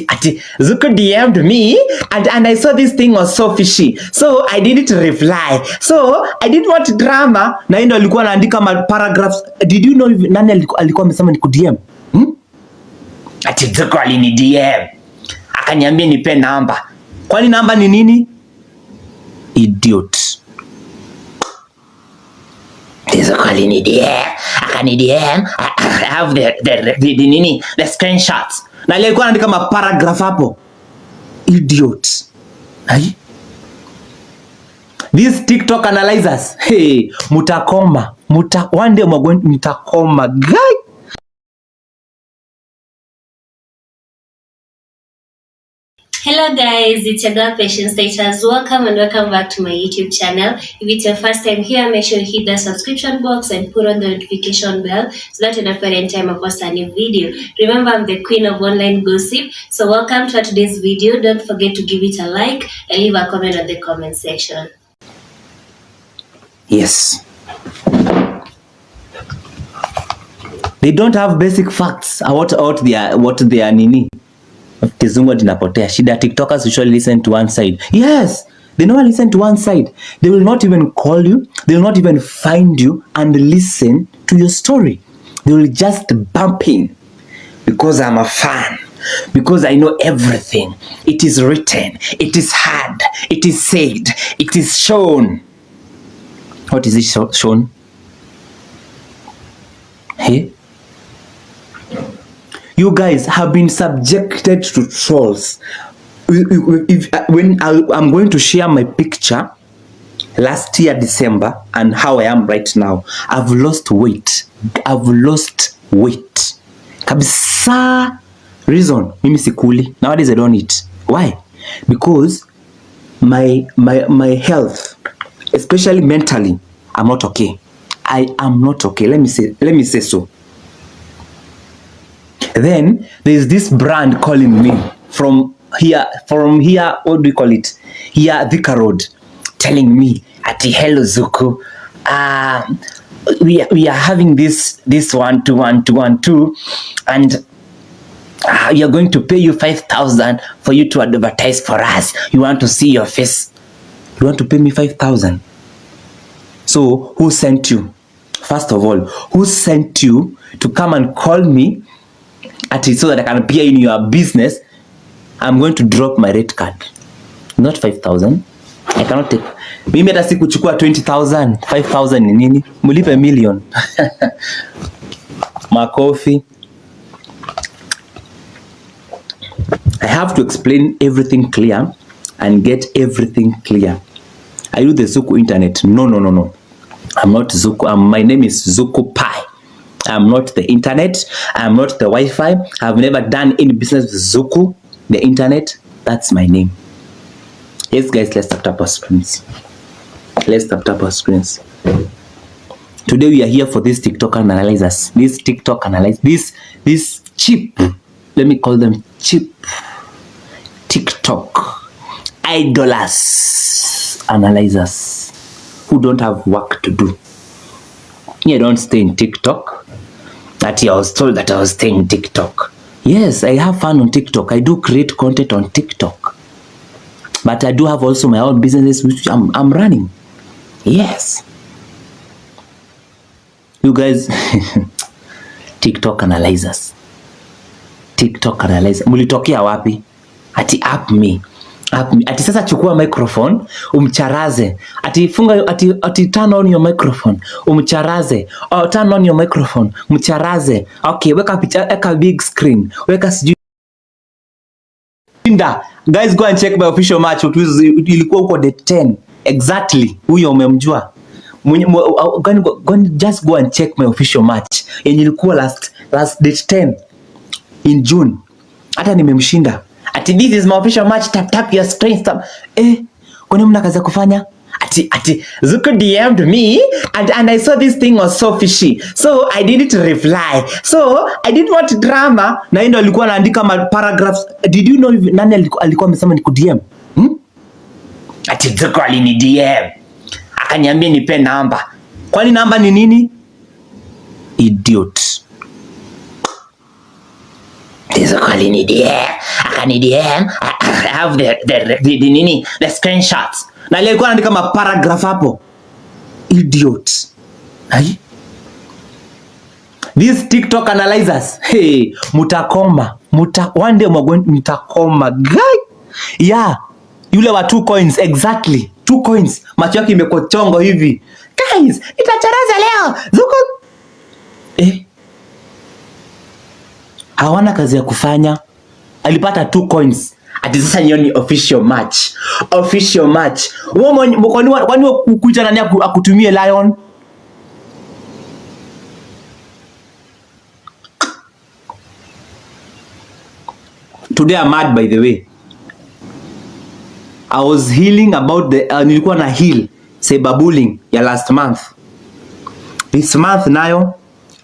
ati Zuku DM'd me and I saw this thing was so fishy. So I didn't reply. So I didn't want drama. Na ndio alikuwa anaandika paragraphs. Did you know nani alikuwa amesema niku DM? Ati Zuku alini DM. Akaniambia nipe namba. Kwani namba ni nini? Idiot. Zuku alini DM. Akani DM. I have the screenshots. Na alikuwa anaandika paragraph hapo. Idiot. Hai? These TikTok analyzers. Hey, mutakoma. One day mutakoma. Guy. Hello guys, it's your girl Patience Status. Welcome and welcome back to my YouTube channel. If it's your first time here, make sure you hit the subscription box and put on the notification bell so that you don't forget any time I post a new video. Remember, I'm the queen of online gossip. So welcome to today's video. Don't forget to give it a like and leave a comment on the comment section. Yes. They don't have basic facts what they are nini. Kizungu dinapotea. Shida TikTokers usually listen to one side. Yes, they never listen to one side. They will not even call you. They will not even find you and listen to your story. They will just bump in because I'm a fan. Because I know everything. It is written. It is heard. It is said. It is shown. What is it shown? Hey? You guys have been subjected to trolls. When I'm going to share my picture last year December and how I am right now, I've lost weight. I've lost weight. Kabisa. Reason, mimi sikuli. Nowadays I don't eat. Why? Because my health, especially mentally, I'm not okay. I am not okay. Let me say so. Then there's this brand calling me from here, what do we call it? Here, Thika Road, telling me, ati hello Zuku, we are having this 1-2-1-2-1-2, and we are going to pay you 5,000 for you to advertise for us. You want to see your face? You want to pay me 5,000? So who sent you? First of all, who sent you to come and call me so that I can appear in your business? I'm going to drop my rate card. Not 5,000. I cannot take. Mimi hata sikuchukua 20,000. 5,000 ni nini? Mulipe million. Makofi. I have to explain everything clear and get everything clear. Are you the Zuku internet? No. I'm not Zuku. My name is Zuku Pi. I'm not the internet. I'm not the Wi-Fi. I've never done any business with Zuku, the internet. That's my name. Yes, guys, let's tap our screens. Let's tap our screens. Today we are here for this TikTok analyzers. This TikTok analyzers. This cheap. Let me call them cheap TikTok idolers analyzers who don't have work to do. I don't stay in TikTok. I was told that I was staying in TikTok. Yes, I have fun on TikTok. I do create content on TikTok. But I do have also my own businesses which I'm running. Yes. You guys, TikTok analyzers. TikTok analyzer. Mulitokea wapi? Ati app me. Ati sasa chukua microphone, umcharaze. Ati funga, ati turn on your microphone, umcharaze. Oh, turn on your microphone, umcharaze. Okay, weka picha, weka big screen. Weka sijui. Guys, go and check my official match. Ilikuwa huko the 10. Exactly. Huyo umemjua. Just go and check my official match. Yenye ilikuwa last date 10 in June. Hata nimemshinda. Ati this is my official match. Tap your screen. Kwani mna kazi ya kufanya? Ati Zuku DM'd me and I saw this thing was so fishy. So I didn't reply. So I didn't want drama. Na ndio alikuwa anaandika paragraphs. Did you know nani alikuwa amesema niku DM? Ati Zuku alini DM. Akaniambia nipe namba. Kwani namba ni nini? Idiot. Zuku alini DM, akani DM, I have the screenshots. Na alikuwa anaandika kama paragraph hapo. Idiot. Hai? These TikTok analyzers, hey, mutakoma, one day mutakoma, guy. Yeah, yule wa 2 coins, exactly, 2 coins, macho yake imekochongo hivi. Guys, itacharaza leo, Zuku. Hawana kazi ya kufanya. Alipata 2 coins. Ati sasa hiyo ni official match. Official match. Kwani kuja nani akutumie lion? Today I'm mad, by the way. I was healing about the nilikuwa na heal cyberbullying ya last month. This month nayo,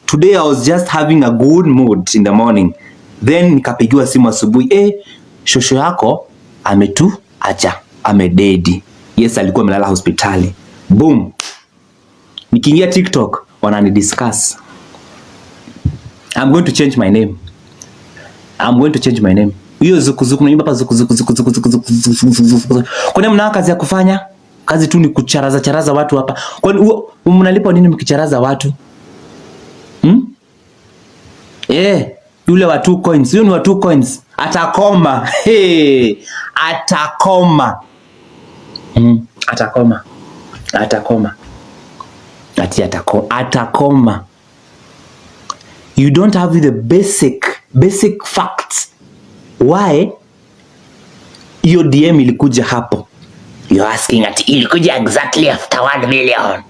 today I was just having a good mood in the morning. Then nikapigiwa simu asubuhi, shosho yako ametuacha, amededi. Yes, alikuwa amelala hospitali. Boom. Nikiingia TikTok wanani discuss. I'm going to change my name. I'm going to change my name. Hiyo zuku na hapa zuku. Kwani mna kazi ya kufanya? Kazi tu ni kucharaza watu hapa. Kwani mnalipa nini mkicharaza watu? Yule wa 2 coins. Yule ni wa 2 coins. Atakoma. Atakoma. Atakoma. Atakoma. You don't have the basic facts. Why your DM ilikuja hapo? You're asking at ilikuja exactly after 1 million.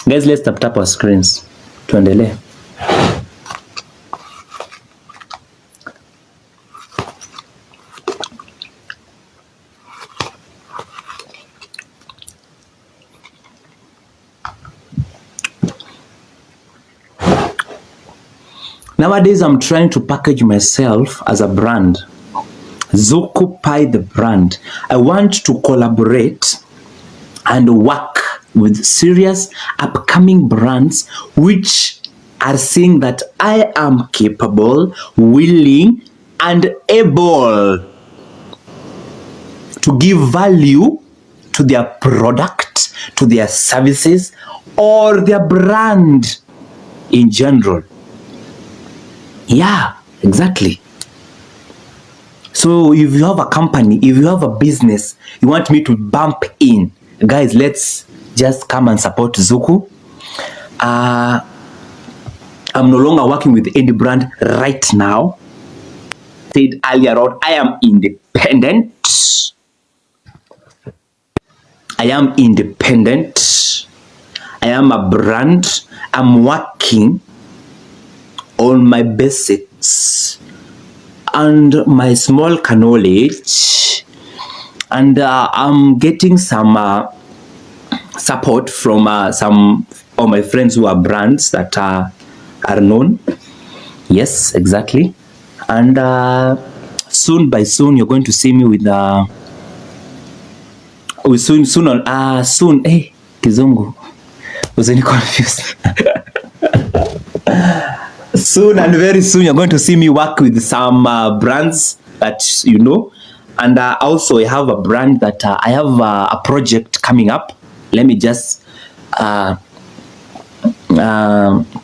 Guys, let's tap our screens. Tuendelee. Nowadays, I'm trying to package myself as a brand. Zuku Pie the brand. I want to collaborate and work with serious upcoming brands which are saying that I am capable, willing, and able to give value to their product, to their services, or their brand in general. Yeah, exactly. So if you have a company, if you have a business, you want me to bump in, guys, let's just come and support Zuku. I'm no longer working with any brand right now. Said earlier on, I am independent. I am independent. I am a brand. I'm working on my basics and my small knowledge, and I'm getting some support from some of my friends who are brands that are known. Yes, exactly. And soon you're going to see me with soon. Hey, Kizungu, was any confused? Soon and very soon you're going to see me work with some brands that you know, and also I have a brand that I have a project coming up. Let me just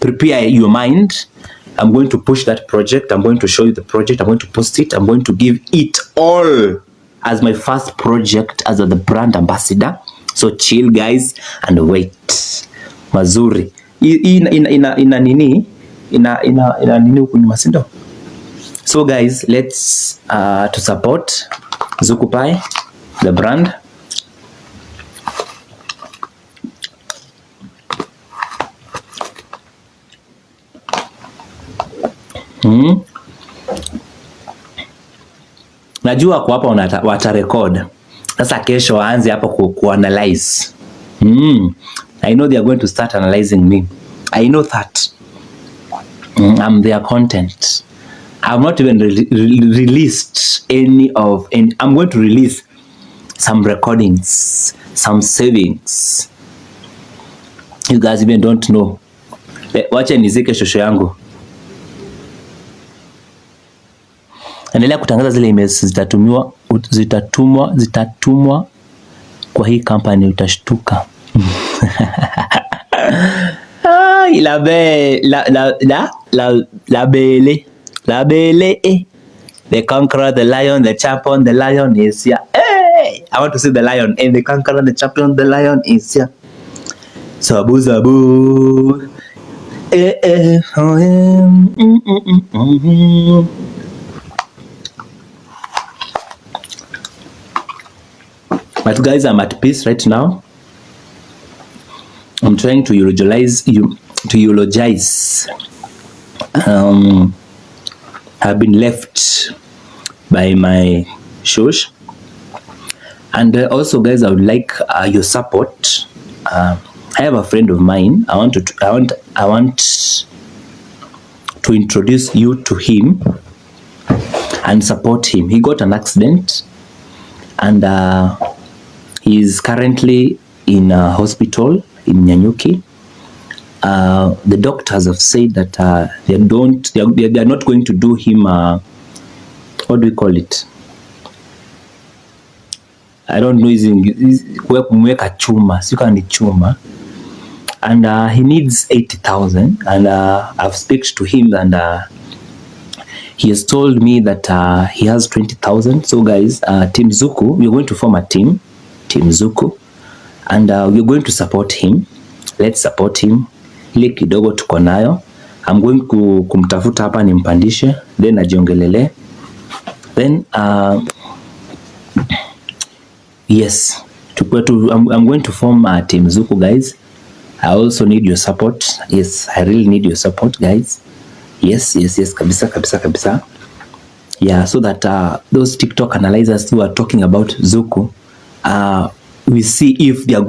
prepare your mind. I'm going to push that project. I'm going to show you the project. I'm going to post it. I'm going to give it all as my first project as the brand ambassador. So chill, guys, and wait. Mazuri. Ina nini huku nyuma, si ndio? So guys, let's to support Zuku Pie the brand. Najua kwa hapa watarecord. Sasa kesho waanze hapo kuanalyze. I know they are going to start analyzing me. I know that. I'm their content. I have not even released any. I'm going to release some recordings, some savings. You guys even don't know. Wacha nizike shosho yangu. Endelea kutangaza zile emails zitatumwa kwa hii company, utashtuka. La belle, the conqueror, the lion, the champion, the lion is here. Hey, I want to see the lion and the conqueror, the champion, the lion is here. Sabu sabu. But guys, I'm at peace right now. I'm trying to eulogize. I've been left by my shosh, and also, guys, I would like your support. I have a friend of mine. I want to introduce you to him and support him. He got an accident, and he is currently in a hospital in Nyanyuki. The doctors have said that they are not going to do him what do we call it? I don't know, kumweka chuma, sika ni chuma, and he needs 80,000, and I've spoken to him, and he has told me that he has 20,000. So guys, Team Zuku, we're going to form a team, Team Zuku, and we're going to support him. Let's support him. Ile kidogo tuko nayo, I'm going kumtafuta hapa nimpandishe, then ajiongelele. Then yes, I'm going to form a Team Zuku, guys. I also need your support. Yes, I really need your support, guys. Yes, kabisa. Yeah, so that those TikTok analyzers who are talking about Zuku, we see if they are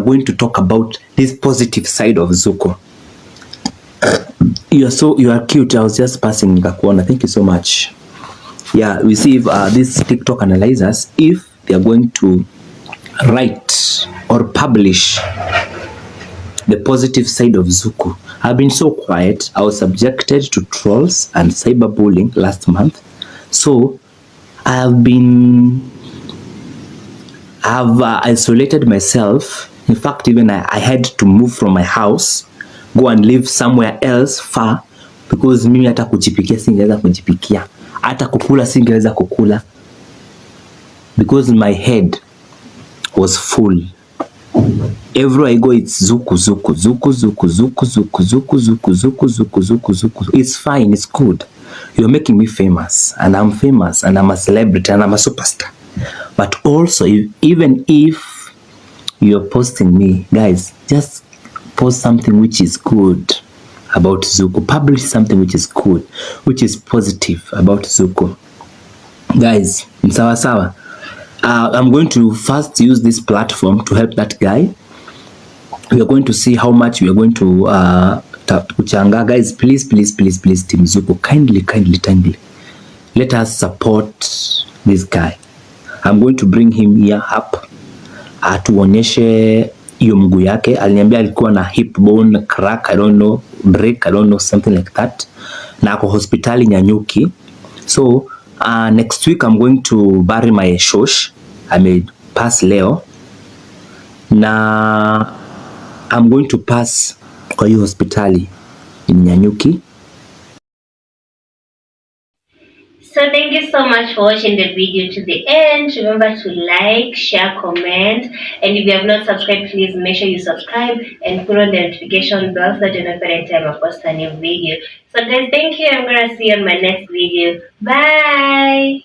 going to talk about this positive side of Zuku. You are cute. I was just passing nikakuona. Thank you so much. Yeah, we see if these TikTok analyzers, if they are going to write or publish the positive side of Zuku. I've been so quiet. I was subjected to trolls and cyberbullying last month. So I've isolated myself. In fact, even I had to move from my house, go and live somewhere else far, because mimi hata kujipikia singeweza kujipikia, hata kukula singeweza kukula, because my head was full. Everywhere I go, it's Zuku. It's fine, it's good. You're making me famous, and I'm famous, and I'm a celebrity, and I'm a superstar. But also, even if you're posting me, guys, just post something which is good about Zuku. Publish something which is good, which is positive about Zuku. Guys, sawa. I'm going to first use this platform to help that guy. We are going to see how much we are going to kuchanga. Guys, please, Team Zuku, kindly, let us support this guy. I'm going to bring him here up, tuonyeshe hiyo mguu yake. Aliniambia alikuwa na hip bone crack, I don't know, break, I don't know, something like that, na ako hospitali Nyanyuki. So next week I'm going to bury my shosh. I may pass leo, na I'm going to pass kwa hiyo hospitali in Nyanyuki. So thank you so much for watching the video to the end. Remember to like, share, comment, and if you have not subscribed, please make sure you subscribe and put on the notification bell so that you know every time I post a new video. So guys, thank you. I'm gonna see you on my next video. Bye.